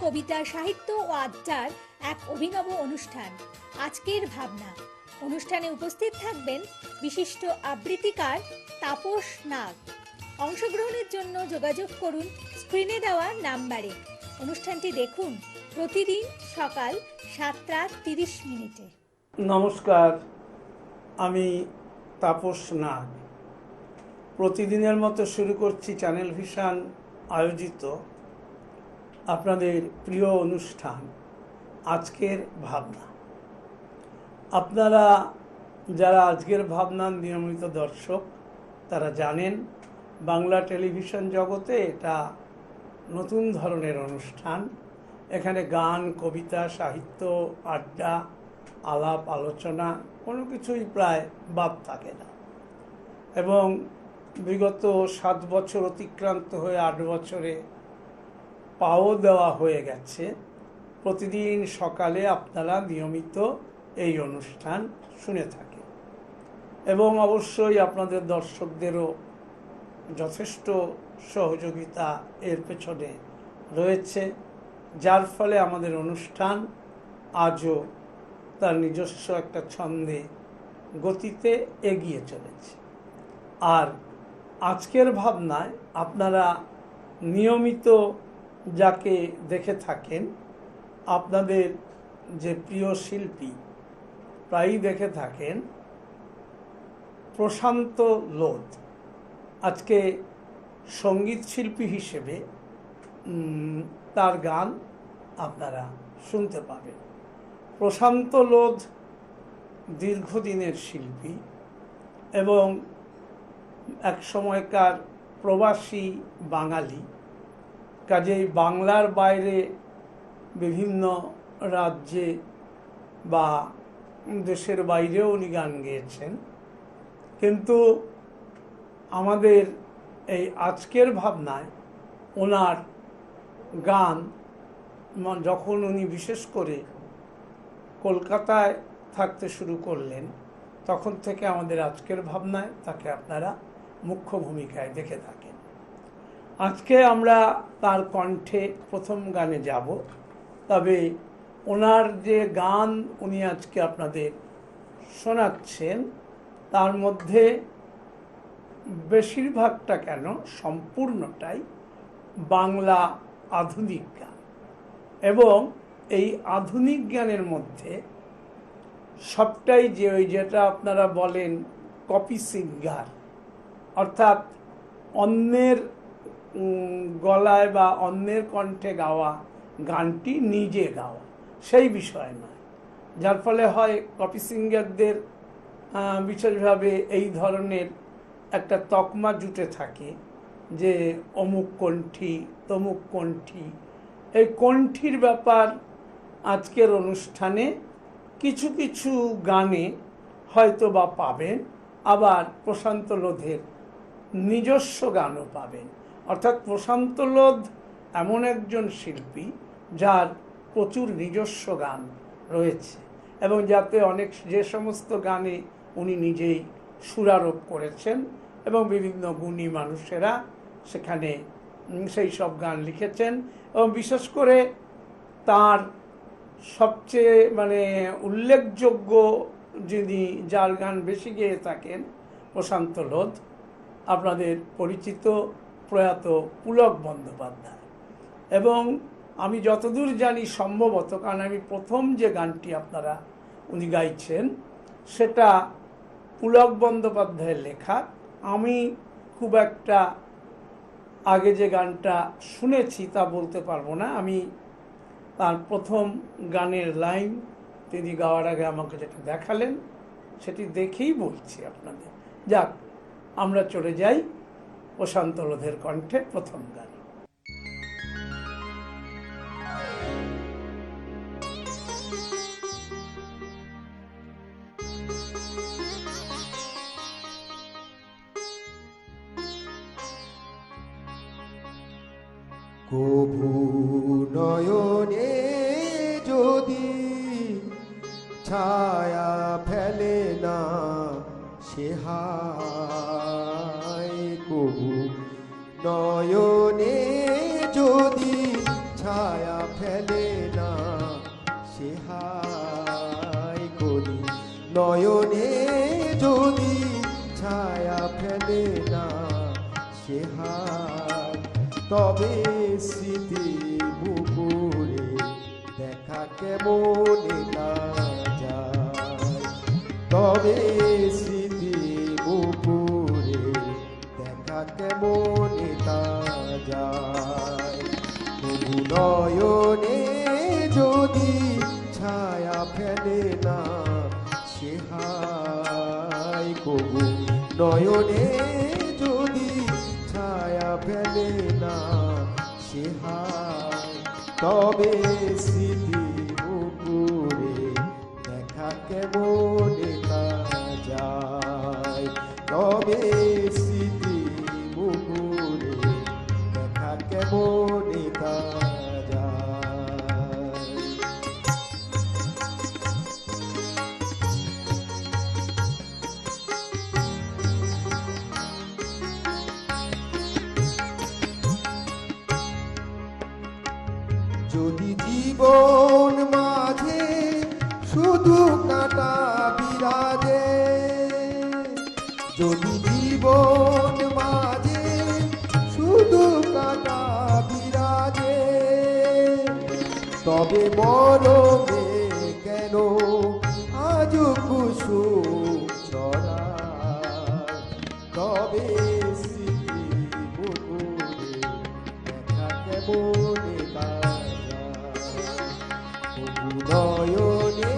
কবিতা, সাহিত্য ও আড্ডার এক অভিনব অনুষ্ঠান আজকের ভাবনা। অনুষ্ঠানে উপস্থিত থাকবেন বিশিষ্ট আবৃত্তিকার তাপস নাগ। অংশগ্রহণের জন্য যোগাযোগ করুন স্ক্রিনে দেওয়া নাম্বারে। অনুষ্ঠানটি দেখুন প্রতিদিন সকাল 7:30। নমস্কার, আমি তাপস নাগ। প্রতিদিনের মতো শুরু করছি চ্যানেল ভিশন আয়োজিত আপনাদের প্রিয় অনুষ্ঠান আজকের ভাবনা। আপনারা যারা আজকের ভাবনার নিয়মিত দর্শক তারা জানেন বাংলা টেলিভিশন জগতে এটা নতুন ধরনের অনুষ্ঠান। এখানে গান, কবিতা, সাহিত্য, আড্ডা, আলাপ আলোচনা কোনো কিছুই প্রায় বাদ থাকে না। এবং বিগত 7 বছর অতিক্রান্ত হয়ে 8 বছরে পাও দেওয়া হয়ে গেছে। প্রতিদিন সকালে আপনারা নিয়মিত এই অনুষ্ঠান শুনে থাকেন এবং অবশ্যই আপনাদের দর্শকদেরও যথেষ্ট সহযোগিতা এর পেছনে রয়েছে, যার ফলে আমাদের অনুষ্ঠান আজও তার নিজস্ব একটা ছন্দে গতিতে এগিয়ে চলেছে। আর আজকের ভাবনায় আপনারা নিয়মিত যাকে দেখে থাকেন, আপনাদের যে প্রিয় শিল্পী প্রায়ই দেখে থাকেন প্রশান্ত লোধ, আজকে সঙ্গীত শিল্পী হিসেবে তার গান আপনারা শুনতে পাবেন। প্রশান্ত লোধ দীর্ঘদিনের শিল্পী এবং এক সময়কার প্রবাসী বাঙালি। কাজেই বাংলার বাইরে বিভিন্ন রাজ্যে বা দেশের বাইরেও উনি গান গেয়েছেন। কিন্তু আমাদের এই আজকের ভাবনায় ওনার গান যখন উনি বিশেষ করে কলকাতায় থাকতে শুরু করলেন, তখন থেকে আমাদের আজকের ভাবনায় তাকে আপনারা মুখ্য ভূমিকায় দেখে থাকেন। আজকে আমরা তার কণ্ঠে প্রথম গানে যাব, তবে ওনার যে গান উনি আজকে আপনাদের শোনাচ্ছেন তার মধ্যে বেশিরভাগটা কেন সম্পূর্ণটাই বাংলা আধুনিক গান। এবং এই আধুনিক গানের মধ্যে সবটাই যেটা আপনারা বলেন কপি সিঙ্গার, অর্থাৎ অন্যের গলায় বা অন্যের কণ্ঠে গাওয়া গানটি নিজে গাওয়া, সেই বিষয় নয়। যার ফলে হয় কপি সিঙ্গারদের বিশেষভাবে এই ধরনের একটা তকমা জুটে থাকে যে অমুক কণ্ঠী তমুক কণ্ঠী। এই কণ্ঠীর ব্যাপার আজকের অনুষ্ঠানে কিছু কিছু গানে হয়তো বা পাবেন, আবার প্রশান্ত লোধের নিজস্ব গানও পাবেন। অর্থাৎ প্রশান্ত লোধ এমন একজন শিল্পী যার প্রচুর নিজস্ব গান রয়েছে এবং যাতে যে সমস্ত গানে উনি নিজেই সুরারোপ করেছেন এবং বিভিন্ন গুণী মানুষেরা সেখানে সেই সব গান লিখেছেন। এবং বিশেষ করে তার সবচেয়ে উল্লেখযোগ্য যিনি যার গান বেশি গেয়ে থাকেন প্রশান্ত লোধ, আপনাদের পরিচিত প্রয়াত পুলক বন্দ্যোপাধ্যায়। এবং আমি যতদূর জানি সম্ভবত, কারণ আমি প্রথম যে গানটি আপনারা উনি গাইছেন সেটা পুলক বন্দ্যোপাধ্যায়ের লেখা। আমি খুব একটা আগে যে গানটা শুনেছি তা বলতে পারবো না। আমি তার প্রথম গানের লাইন তিনি গাওয়ার আগে আমাকে যেটা দেখালেন সেটি দেখেই বলছি আপনাদের। যাক, আমরা চলে যাই প্রশান্ত লোধের কণ্ঠে প্রথম গান। কভু নয়নে যদি ছায়া ফেলে না সে হায়, কভু নয়নে যদি ছায়া ফেলে না সে হাই করি নয়নে যদি ছায়া ফেলে না সে হাই তবে স্মৃতি বুকুরে দেখা কেমন না যায় তবে স্মৃতি বুকুরে দেখা কেমন তা যায় তবু নয়নে যদি ছায়া ফেলে না সে হাই কবু নয়নে যদি ছায়া ফেলে না সে হাই তবে স্মৃতি বুকুরে দেখা কেমন তা যায় তবে স্মৃতি বুকুরে দেখা কেমন তা যায় যদি জীবন মাঝে শুধু কাটা বিরাজে যদি জীবন মাঝে শুধু কাটা বিরাজে তবে মরমে কেন আজ কুসুম ছড়ায় তবে স্মৃতি বুকুরে দেখা কেমন নয়নে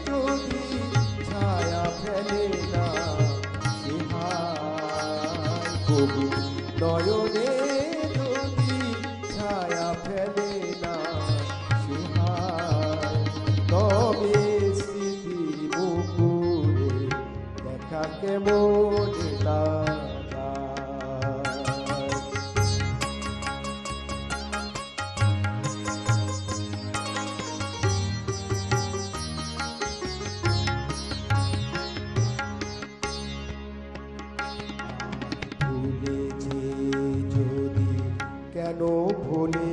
যদি ছায়া ফেলে না সে হাই কবু নয়নে যদি ছায়া ফেলে না সে হাই তবে স্মৃতি বুকুরে দেখা কেমন লাগে ভুলেছে যদি কেন ভুলে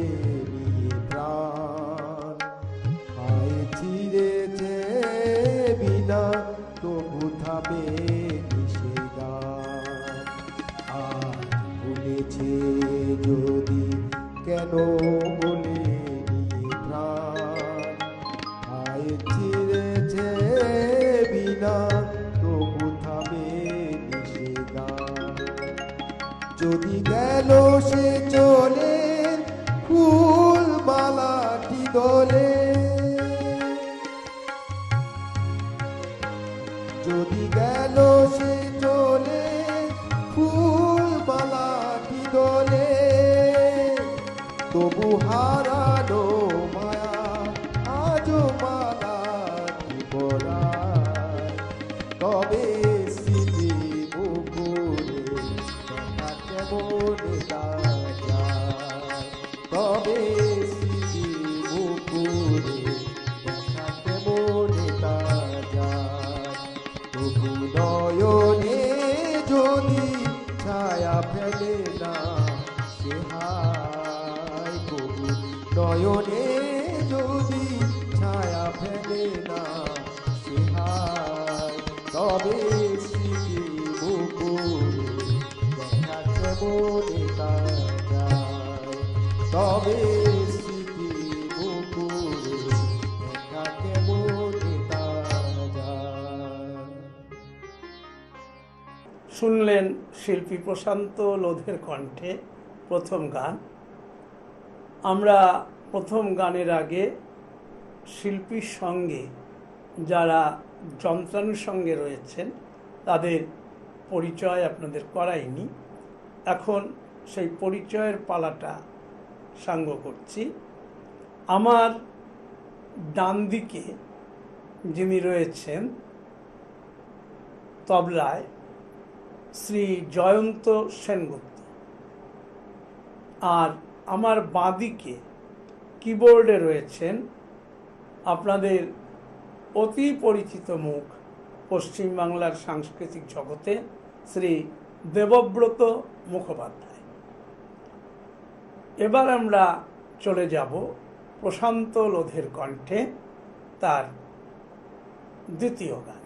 নিয়ে প্রাণ হায় চিরেছে বিনা তবু থামে সে গান আর ভুলেছে যদি কেন ভুলে নিয়ে প্রাণ হায় চিরেছে বিনা তবু থামে সে গান যদি গেল সে চলে ফুল মালাটি দোলে যদি গেল সে চলে ফুল মালাটি দোলে তবু হারানো মায়া আজও মালাটি পরায় তবে স্মৃতি বুকুরে দেখা কেমন যায় তবে স্মৃতি বুকুরে দেখা কেমন যায় তবু নয়নে যদি ছায়া ফেলে না সে হাই কবু নয়নে যদি ছায়া ফেলে না সে হাই তবে স্মৃতি বুকুরে দেখা কেমন যায় তবে স্মৃতি বুকুরে দেখা কেমন যায় শুনলেন শিল্পী প্রশান্ত লোধের কণ্ঠে প্রথম গান। আমরা প্রথম গানের আগে শিল্পীর সঙ্গে যারা যন্ত্রাংশের সঙ্গে রয়েছেন তাদের পরিচয় আপনাদের করাইনি, এখন সেই পরিচয়ের পালাটা সাঙ্গ করছি। আমার ডান দিকে যিনি রয়েছেন তবলায় শ্রী জয়ন্ত সেনগুপ্ত, আর আমার বাঁদিকে কিবোর্ডে রয়েছেন আপনাদের অতি পরিচিত মুখ পশ্চিমবাংলার সাংস্কৃতিক জগতে শ্রী দেবব্রত মুখোপাধ্যায়। এবার আমরা চলে যাব প্রশান্ত লোধের কণ্ঠে তার দ্বিতীয় গান।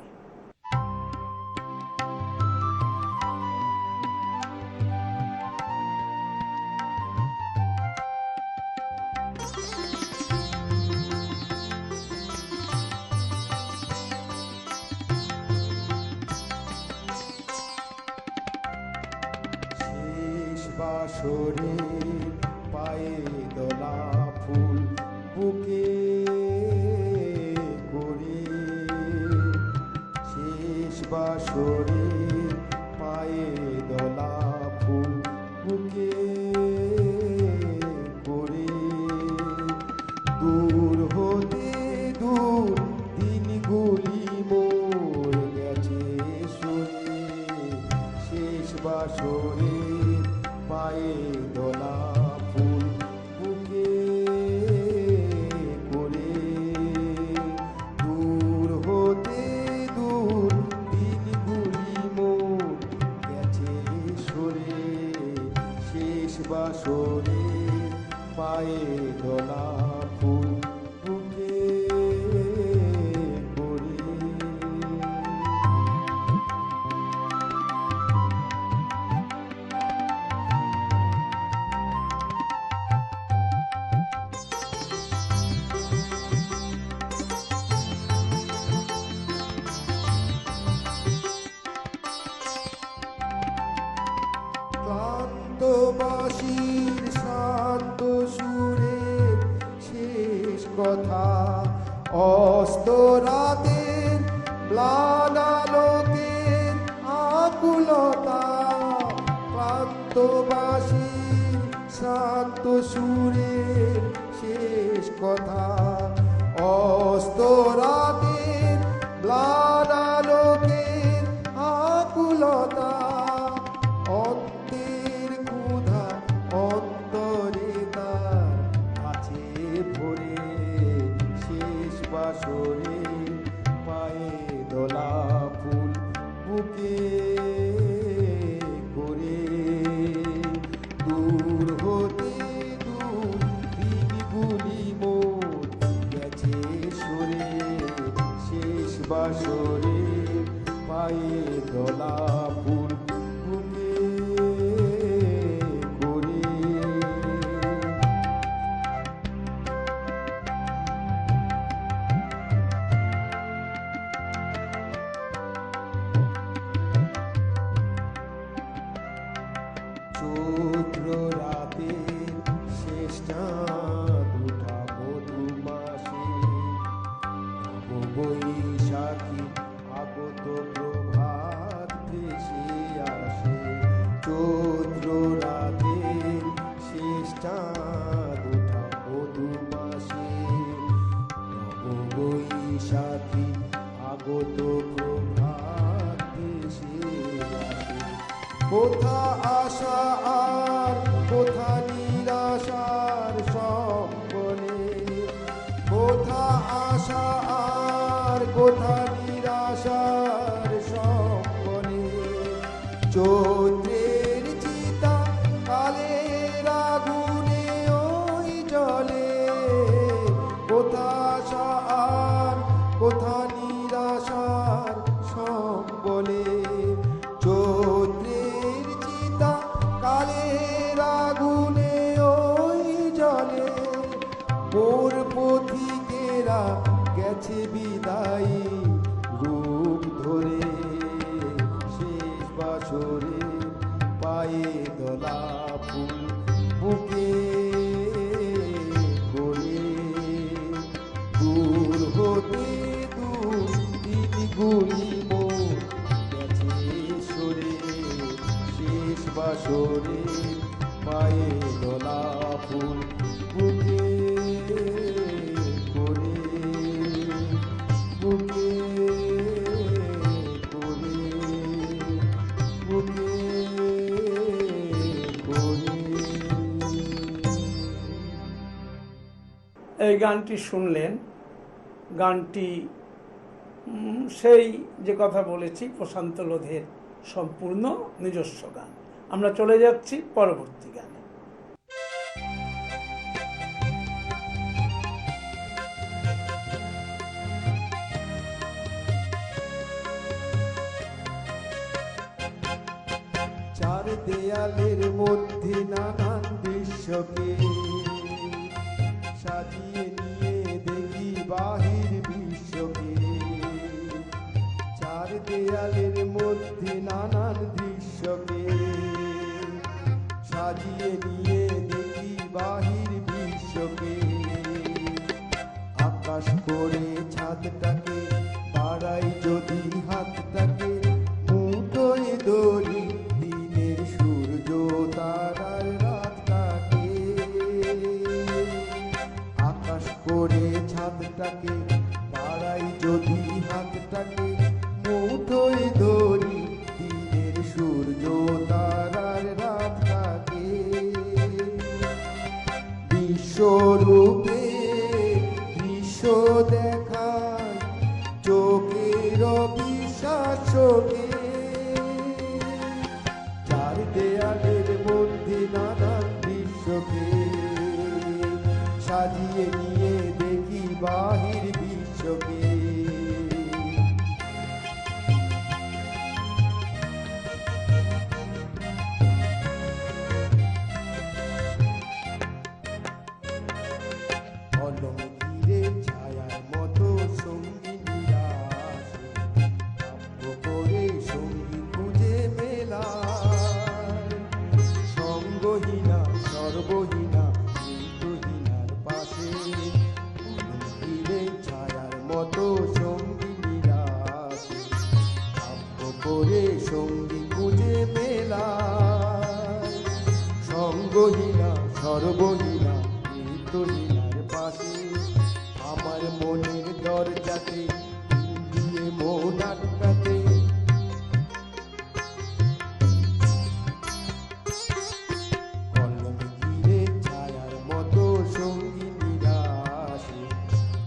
শেষ বাসরে পায়ে দোলা ফুল বুকে করে, শেষ বাসরে পায়ে দোলা ফুল বুকে করে, দূর হতে দূর দিনগুলি মোর গেছে সরে, শেষ বাসরে পায়ে দোলা ফুল বুকে করে, দূর হতে দূর দিনগুলি মোর গেছে সরে, শেষ বাসরে পায়ে দোলা ফুল বুকে করে। ক্লান্তবাসীর শান্ত সুরে শেষ কথা, অস্ত রাতের ম্লান আলোকের আকুলতা, ক্লান্তবাসীর শান্ত সুরে শেষ কথা, অস্ত রাতের ম্লান আলোকের আকুলতা, অন্তের ক্ষুধা অন্তরে তার আছে ভরে, শেষ বাসরে পায়ে দোলা ফুল বুকে করে, দূর হতে দূর দিনগুলি মোর গেছে সরে, শেষ বাসরে পায়ে দোলা ফুল বুকে করে। চৈত্র রাতে শেষ চাঁদ উঠা মধু মাসে, বৈশাখী আগত প্রভাত ভেসে আসে, চৈত্র রাতে শেষ চাঁদ উঠা মধু মাসে, বৈশাখী আগত প্রভাত ভেসে আসে, কোথা আশা আর কোথা নিরাশার সম্বলে, কোথা আশা আর কোথা নিরাশার সম্বলে, চৈত্রের চিতা কালের আগুনে ওই জলে, কোথা আশা আর কোথা নিরাশার সম্বলে, চৈত্রের চিতা কালের আগুনে ওই জলে, মোর পথিকেরা গেছে বিদায়ী রূপ ধরে, শেষ বাসরে পায়ে দোলা ফুল বুকে করে, দূর হতে দূর দিনগুলি মোর গেছে সরে, শেষ বাসরে পায়ে দোলা ফুল বুকে করে, বুকে করে, বুকে করে। এই গানটি শুনলেন। গানটি সেই যে কথা বলেছি প্রশান্ত লোধের সম্পূর্ণ নিজস্ব গান। আমরা চলে যাচ্ছি পরবর্তী গানে। দেয়ালের মধ্যে নানান দৃশ্যকে সাজিয়ে নিয়ে দেখি বাহির বিশ্বকে। চার দেয়ালের মধ্যে নানান দৃশ্যকে সাজিয়ে নিয়ে দেখি বাহির বিশ্বকে। আকাশ করে ছাদটাকে বাড়াই যদি হাতটাকে, মুঠোয় ধরি দিনের সূর্য তারার রাতটাকে। আকাশ করে ছাদটাকে বাড়াই যদি হাতটাকে, মুঠোয় ধরি দিনের সূর্য তারার রাতটাকে। বিশ্বরূপে দৃশ্য দেখায় চোখের বিশ্বাসকে। চার দেয়ালের মধ্যে নানান দৃশ্যকে সাজিয়ে নিয়ে দেখি বাহির বিশ্বকে। কলম ঘিরে ছায়ার মতো সঙ্গিনীরা আসে, কাব্য করে সঙ্গী খুঁজে মেলায়। সঙ্গহীনা সর্বহীনা মৃত্যুহীনার পাশে, কলম ঘিরে ছায়ার মতো সঙ্গিনীরা আসে, কাব্য করে সঙ্গী খুঁজে মেলায়। সঙ্গহীনা সর্বহীনা মৃত্যুহীনার পাশে, আমার মনের দরজাতে দিয়ে মন আটকাতে। কলম ঘিরে ছায়ার মতো সঙ্গিনীরা আসে,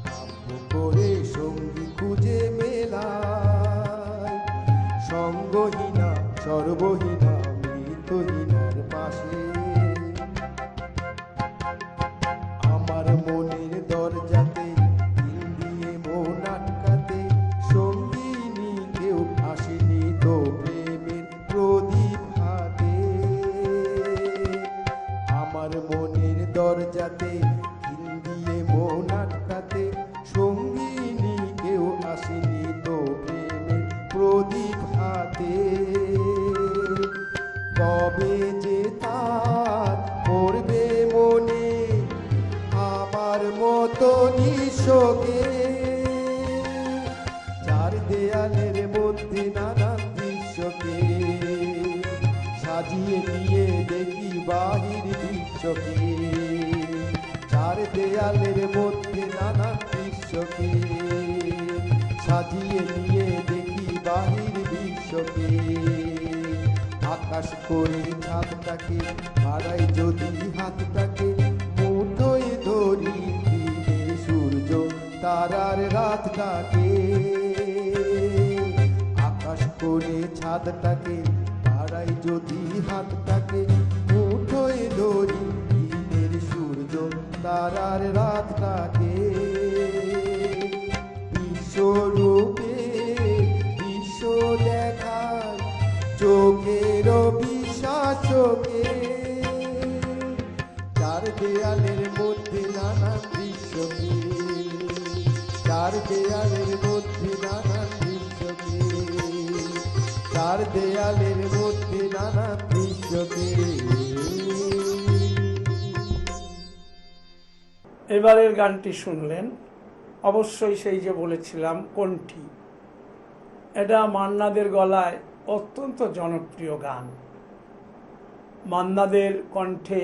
কাব্য করে সঙ্গী খুঁজে মেলায়। সঙ্গহীনা সর্বহীনা মৃত্যুহীনার পাশে, আমার মনের দরজাতে দিল দিয়ে মন আটকাতে। সঙ্গিনী কেউ আসেনি তো প্রেমের প্রদীপ হাতে। আমার মনের দরজাতে দিল দিয়ে মন আটকাতে। সঙ্গিনী কেউ আসেনি তো প্রেমের প্রদীপ হাতে। কবে যে তার পড়বে মনে আমার মতো নিশোকে। চার দেয়ালের মধ্যে নানান দৃশ্যকে সাজিয়ে নিয়ে দেখি বাহির বিশ্বকে। চার দেয়ালের মধ্যে নানান দৃশ্যকে সাজিয়ে নিয়ে দেখি বাহির বিশ্বকে। আকাশ করে ছাদটাকে বাড়াই যদি হাতটাকে, মুঠোয় ধরি দিনের সূর্য তারার রাতটাকে। আকাশ করে ছাদটাকে বাড়াই যদি হাতটাকে, মুঠোয় ধরি দিনের সূর্য তারার রাতটাকে। বিশ্বরূপে বিশ্ব দেখায় চোখের বিশ্বাসকে। চার দেয়ালের মধ্যে নানান দৃশ্যকে, চার দেয়ালের মধ্যে নানান দৃশ্যকে, চার দেয়ালের মধ্যে নানান দৃশ্যকে। এবারের গানটি শুনলেন, অবশ্যই সেই যে বলেছিলাম কণ্ঠী, এটা মান্নাদের গলায় অত্যন্ত জনপ্রিয় গান। মান্নাদের কণ্ঠে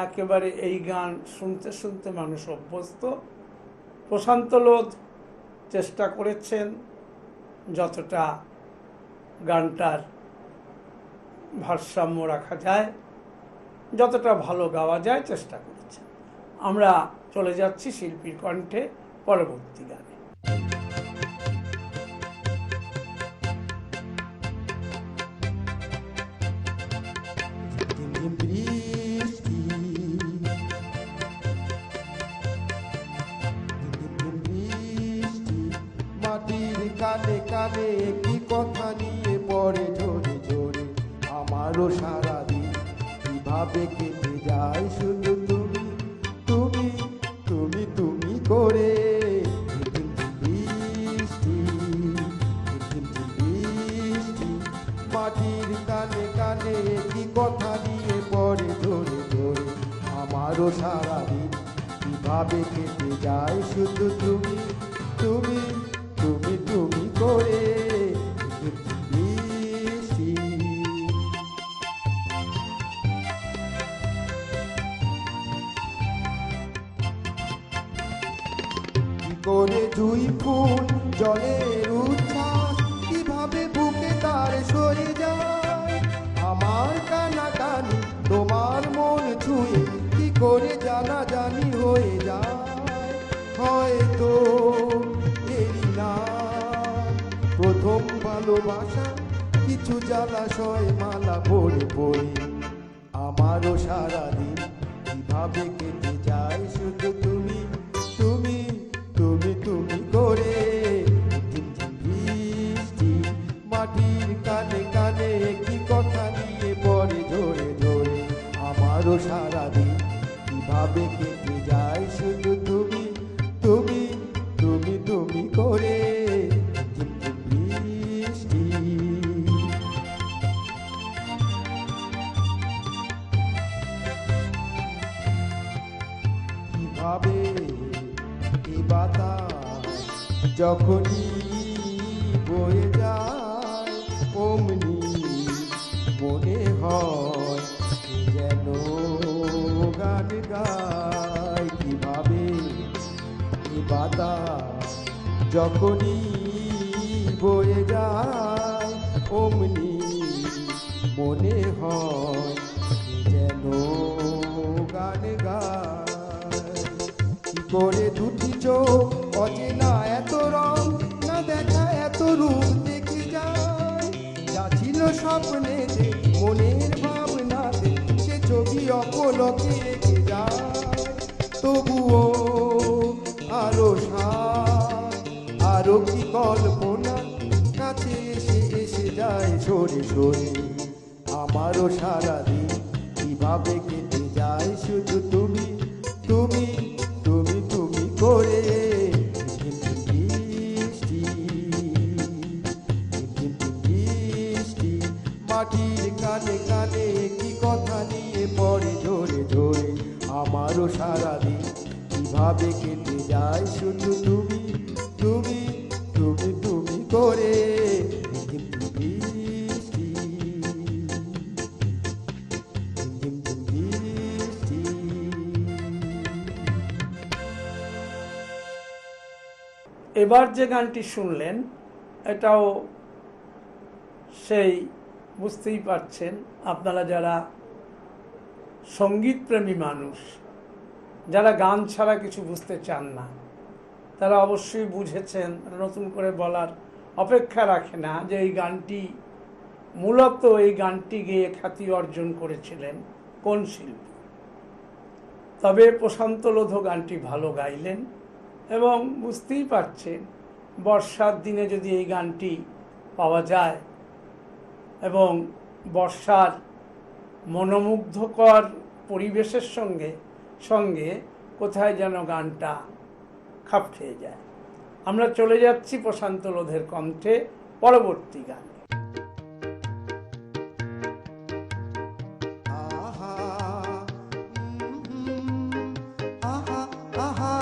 একেবারে এই গান শুনতে শুনতে মানুষ অভ্যস্ত। প্রশান্ত লোধ চেষ্টা করেছেন যতটা গানটার ভারসাম্য রাখা যায়, যতটা ভালো গাওয়া যায় চেষ্টা করেছেন। আমরা চলে যাচ্ছি শিল্পীর কণ্ঠে পরবর্তী গানে। মাটির কানে কানে কি কথা নিয়ে পড়ে ঝরে ঝরে আমার আমারও সারাদিন কিভাবে কেটে যায় শুধু তুমি তুমি তুমি তুমি করে ঝিমঝিম বৃষ্টি ঝিমঝিম বৃষ্টি মাটির কানে কানে কি কথা নিয়ে পড়ে ধরে ধরে আমারও সারাদিন কিভাবে কেটে যায় শুধু তুমি তুমি তুমি তুমি করে বৃষ্টি কি করে দুই ফুল জলের উচ্ছ্বাস কিভাবে বুকে তার সরে যায় আমার কানাকানি তোমার মন ছুঁয়ে কি করে জানা জানি হয়ে যায় হয়তো এরি না প্রথম ভালোবাসা কিছু জলাশয় মালা পড়ে পড়ে আমারও সারাদিন কিভাবে কেটে যায় শুধু তুমি তুমি তুমি তুমি করে ঝিমঝিম বৃষ্টি মাটির কানে কানে কি কথা নিয়ে পড়ে ধরে ধরে আমারও সারাদিন কিভাবে কেটে যায় শুধু তুমি তুমি তুমি তুমি করে ঝিমঝিম বৃষ্টি কিভাবে এই বাতাস যখনই বয়ে যায় অমনি মনে হয় যেন গান গায় কিভাবে এই বাতাস যখনই বয়ে যায় অমনি মনে হয় যেন গান গায় কি করে দুটি চোখ অচেনা এত রং না দেখা এত রূপ দেখে যায় যা ছিল স্বপ্নেতে মনের ভাবনাতে সে ছবি অপলকে রেখে যায় তবুও আরো সাথ আরো কি কল্পনা কাছে এসে এসে যায় সরে সরে আমারও সারাদিন কিভাবে কেটে যায় শুধু তুমি তুমি তুমি তুমি করে ঝিমঝিম বৃষ্টি ঝিমঝিম বৃষ্টি মাটির কানে কানে কি কথা নিয়ে পড়ে ঝরে ঝরে আমারও সারাদিন কিভাবে কেটে যায় শুধু তুমি তুমি তুমি তুমি করে ঝিমঝিম বৃষ্টি ঝিমঝিম বৃষ্টি এবার যে গানটি শুনলেন এটাও সেই বুঝতেই পারছেন আপনারা যারা সঙ্গীতপ্রেমী মানুষ যারা গান ছাড়া কিছু বুঝতে চান না তারা অবশ্যই বুঝেছেন নতুন করে বলার অপেক্ষা রাখে না যে এই গানটি মূলত এই গানটি গেয়ে খ্যাতি অর্জন করেছিলেন কোন শিল্পী তবে প্রশান্ত লোধ গানটি ভালো গাইলেন এবং বুঝতেই পারছেন বর্ষার দিনে যদি এই গানটি পাওয়া যায় এবং বর্ষার মনোমুগ্ধকর পরিবেশের সঙ্গে সঙ্গে কোথায় যেন গানটা খাপ খেয়ে যায়। আমরা চলে যাচ্ছি প্রশান্ত লোধের কণ্ঠে পরবর্তী গানে। আহা আহা আহা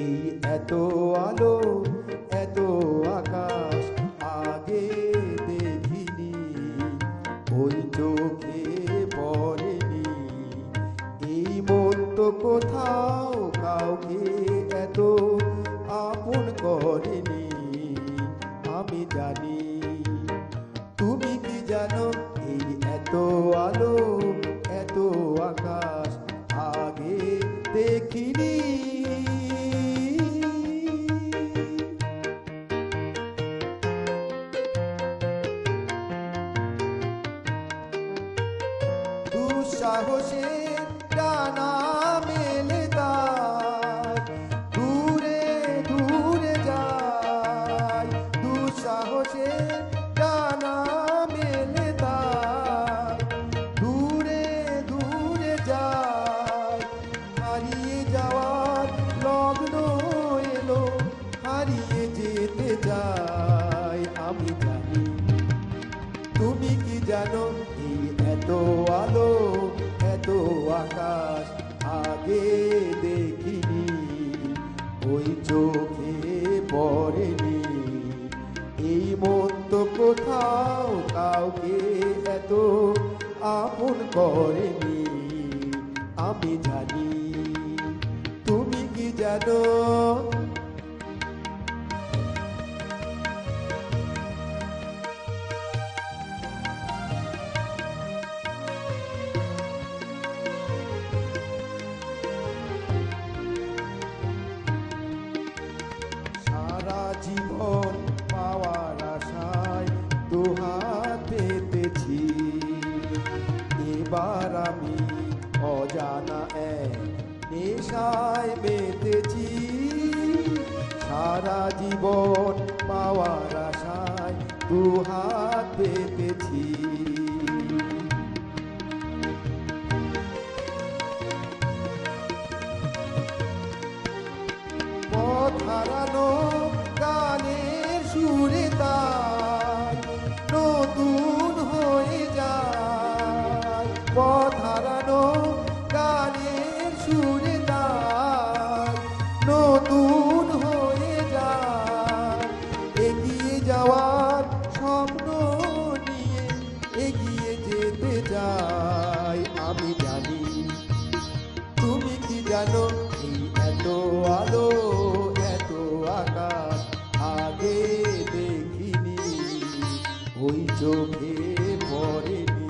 এই এত আলো এত আকাশ আগে দেখিনি ওই চোখে পড়েনি এই মন তো কোথাও কাউকে এত আপন করেনি আমি জানি তুমি কি জানো এই এত আলো এত আকাশ আগে দেখিনি দুঃসাহসে ডানা মেলে তার দূরে দূরে যায় দুঃসাহসে আকাশ আগে দেখিনি, ওই চোখে পড়েনি। এই মন তো কোথাও কাউকে এত আপন করেনি। আমি জানি, তুমি কি জানো? সারা জীবন পাওয়ার আশায় দুহাত পেতেছি, এবার আমি অজানা এক নেশায় মেতেছি। সারা জীবন পাওয়ার আশায় দুহাত পেতেছি। পথ হারানো গানের সুরে তাই নতুন হয়ে যায়। পথ হারানো গানের সুরে তাই নতুন হয়ে যায়। এগিয়ে যাওয়ার স্বপ্ন নিয়ে এগিয়ে যেতে যাই। আমি জানি, তুমি কি জানো? এই এত আলো এত আকাশ আগে দেখিনি, ওই চোখে পড়েনি।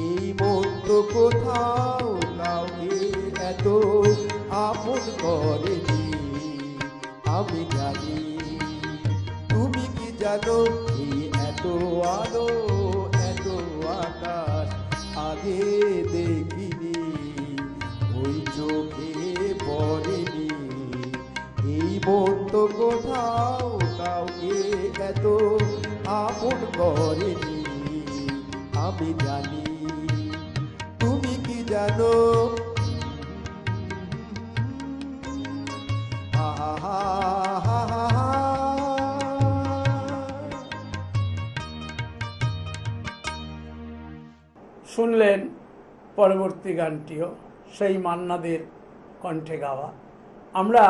এই মন তো কোথাও কাউকে এত আপন করেনি। আমি জানি, তুমি কি জানো? এই এত আলো এত আকাশ আগে দেখিনি, ওই চোখে পড়েনি। এই মন তো কোথাও কাউকে এত আপন করেনি। আমি জানি, তুমি কি জানো? আহা হা হা হা। শুনলেন পরবর্তী গানটিও সেই মান্নাদের কণ্ঠে গাওয়া। আমরা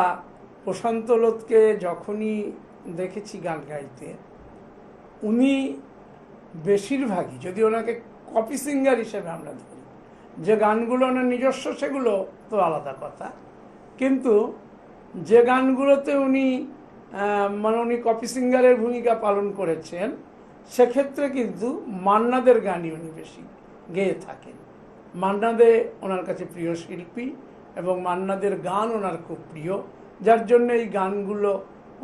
প্রশান্ত লোধকে যখনই দেখেছি গান গাইতে, উনি বেশিরভাগই, যদি ওনাকে কপি সিঙ্গার হিসেবে আমরা ধরি, যে গানগুলো ওনার নিজস্ব সেগুলো তো আলাদা কথা, কিন্তু যে গানগুলোতে উনি উনি কপি সিঙ্গারের ভূমিকা পালন করেছেন, সেক্ষেত্রে কিন্তু মান্নাদের গানই উনি বেশি গেয়ে থাকেন। মান্না দে ওনার কাছে প্রিয় শিল্পী এবং মান্নাদের গান ওনার খুব প্রিয়, যার জন্য এই গানগুলো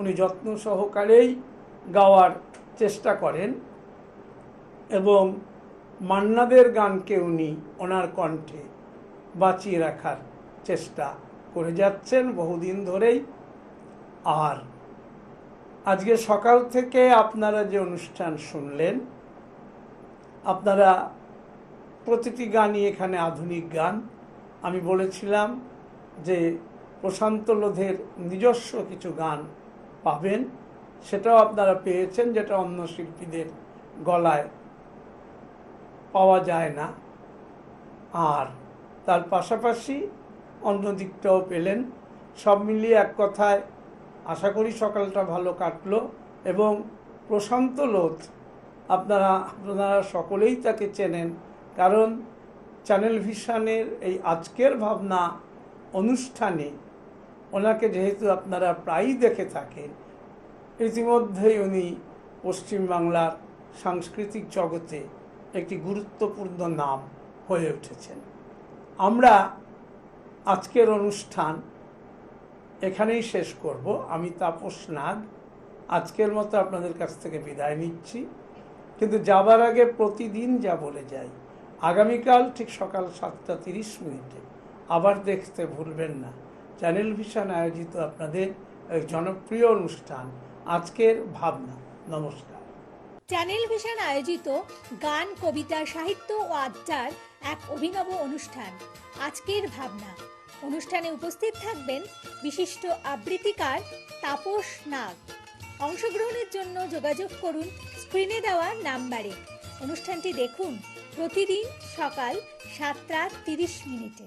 উনি যত্ন সহকারেই গাওয়ার চেষ্টা করেন এবং মান্নাদের গানকে উনি ওনার কণ্ঠে বাঁচিয়ে রাখার চেষ্টা করে যাচ্ছেন বহুদিন ধরেই। আর আজকে সকাল থেকে আপনারা যে অনুষ্ঠান শুনলেন, আপনারা প্রতিটি গানই এখানে আধুনিক গান। আমি বলেছিলাম যে প্রশান্ত লোধের নিজস্ব কিছু গান পাবেন, সেটাও আপনারা পেয়েছেন, যেটা অন্য শিল্পীদের গলায় পাওয়া যায় না। আর তার পাশাপাশি অন্য দিকটাও পেলেন। সব মিলিয়ে এক কথায় আশা করি সকালটা ভালো কাটলো। এবং প্রশান্ত লোধ আপনারা সকলেই তাকে চেনেন, কারণ চ্যানেল ভিশনের এই আজকের ভাবনা অনুষ্ঠানে ওনাকে যেহেতু আপনারা প্রায়ই দেখে থাকেন, ইতিমধ্যেই উনি পশ্চিমবাংলার সাংস্কৃতিক জগতে একটি গুরুত্বপূর্ণ নাম হয়ে উঠেছেন। আমরা আজকের অনুষ্ঠান এখানেই শেষ করব। আমি তাপস নাগ আজকের মতো আপনাদের কাছ থেকে বিদায় নিচ্ছি, কিন্তু যাবার আগে প্রতিদিন যা বলে যাই, আগামীকাল ঠিক সকাল 7:30 আবার দেখতে ভুলবেন না চ্যানেল ভিশন আয়োজিত আপনাদের এক জনপ্রিয় অনুষ্ঠান আজকের ভাবনা। নমস্কার। চ্যানেল ভিশন আয়োজিত গান, কবিতা, সাহিত্য ও আড্ডার এক অভিনব অনুষ্ঠান আজকের ভাবনা। অনুষ্ঠানে উপস্থিত থাকবেন বিশিষ্ট আবৃত্তিকার তাপস নাগ। অংশগ্রহণের জন্য যোগাযোগ করুন স্ক্রিনে দেওয়া নাম্বারে। অনুষ্ঠানটি দেখুন প্রতিদিন সকাল 7:30 মিনিটে।